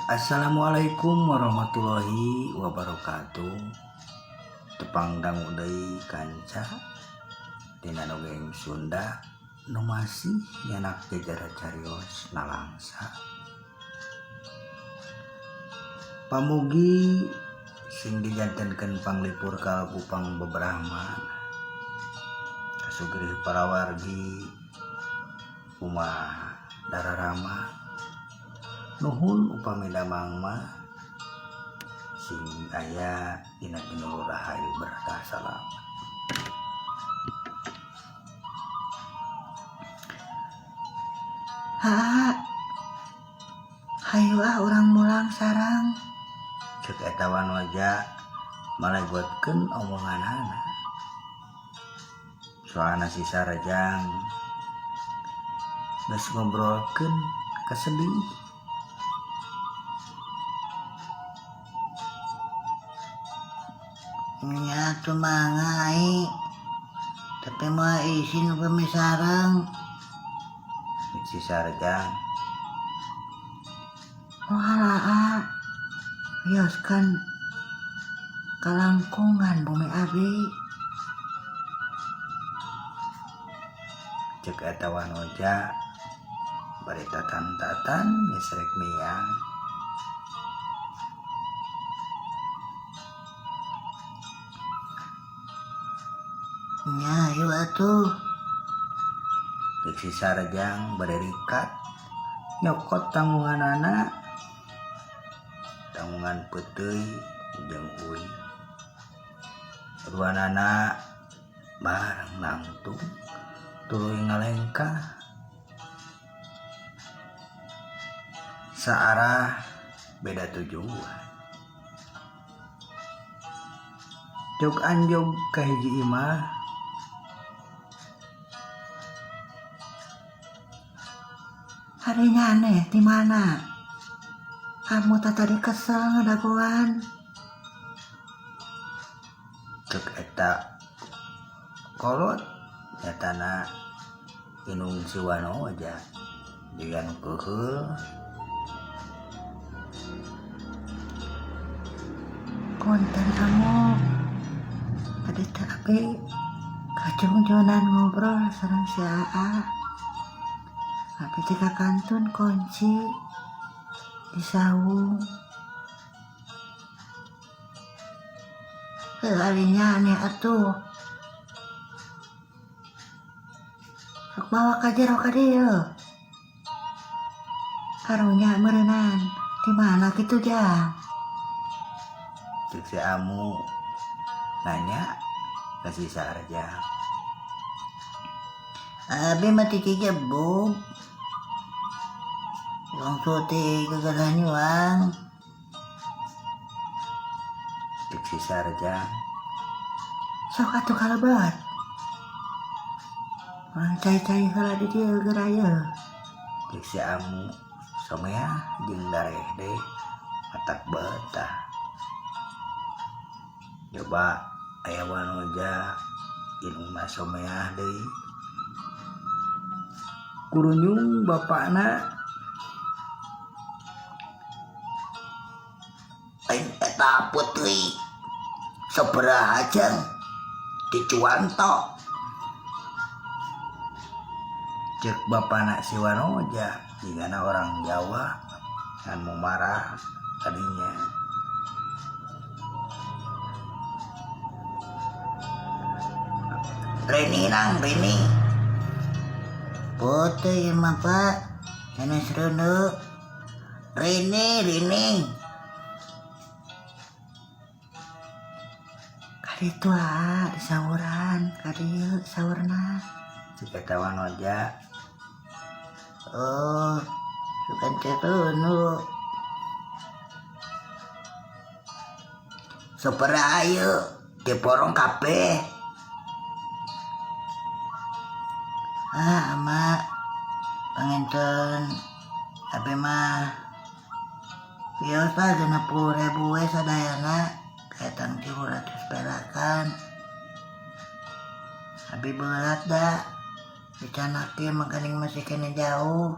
Assalamualaikum warahmatullahi wabarakatuh. Tepangdang deui kanca dina dongeng Sunda nu masih nyanak jajara carios nalangsa. Pamugi sing dijantenkeun panglipur kalbu pang bebrahman kasugrih para wargi umah dararama. Nuhun upami damang mah sing aya dina Ginul Rahayu berkah salam. Hayu urang mulang sarang. Ceuk eta wanoja malegotkeun omonganana. Soalna si Sarajang geus ngobrolkeun kasedih. Nya tuh mangai tapi mah isin upami sarang. Si Sarajang Walah wioskan kalangkungan bumi abdi. ceuk eta wanoja bari tatan-tatan geus rek miang. Nya hayu atuh. Rek si Sarajang bari rikat nyokot tanggunganana, tanggungan peuteuy jeung uwi. Ruanana bareng nangtung tuluy ngalengkah saarah beda tujuan. Jog anjog kahiji imah Harinya aneh di mana? Kamu tadi kesel ngadagoan. ceuk eta kolot nyatana inung si wanoja jiga nu keuheul. Konten kamu tadi tapi kacung-jonan ngobrol sareng si Aa. Tapi jika kantun kunci di saung. Halinya aneh atuh. Sok bawa kajero ka dieu. Karunya meureunnan di mana kitu Jang? Ceuk si Amu nanya ka si Sarajang. Abi mati kijebuk. Wong suti kegadanyuang. Ceuk si Sarajang. Sok atuh kalebet. Orang cai-cai heula di dieu geuraya. Ceuk si Amu somea jeung dareh deh matak betah. Coba aya wanoja inung mah someah deui. Kurunyung bapakna Aing eta putri sabaraha Jang dicuanto. ceuk bapana si wanoja jigana orang Jawa ngan mau marah tadinya. Rini nang Rini. Putri mah Pak. Anu sereuneu. Rini. Kaditu di sauran, kadieu saurna. Ceuk eta wanoja. Oh, bukan cereunu. Sabaraha ieu? Diporong kabeh. Mak, panginten abi mah bios lah 60.000 we sadayana kaitang 300 perakan. Abi berat da dicanakeun mangkaning masih kene jauh.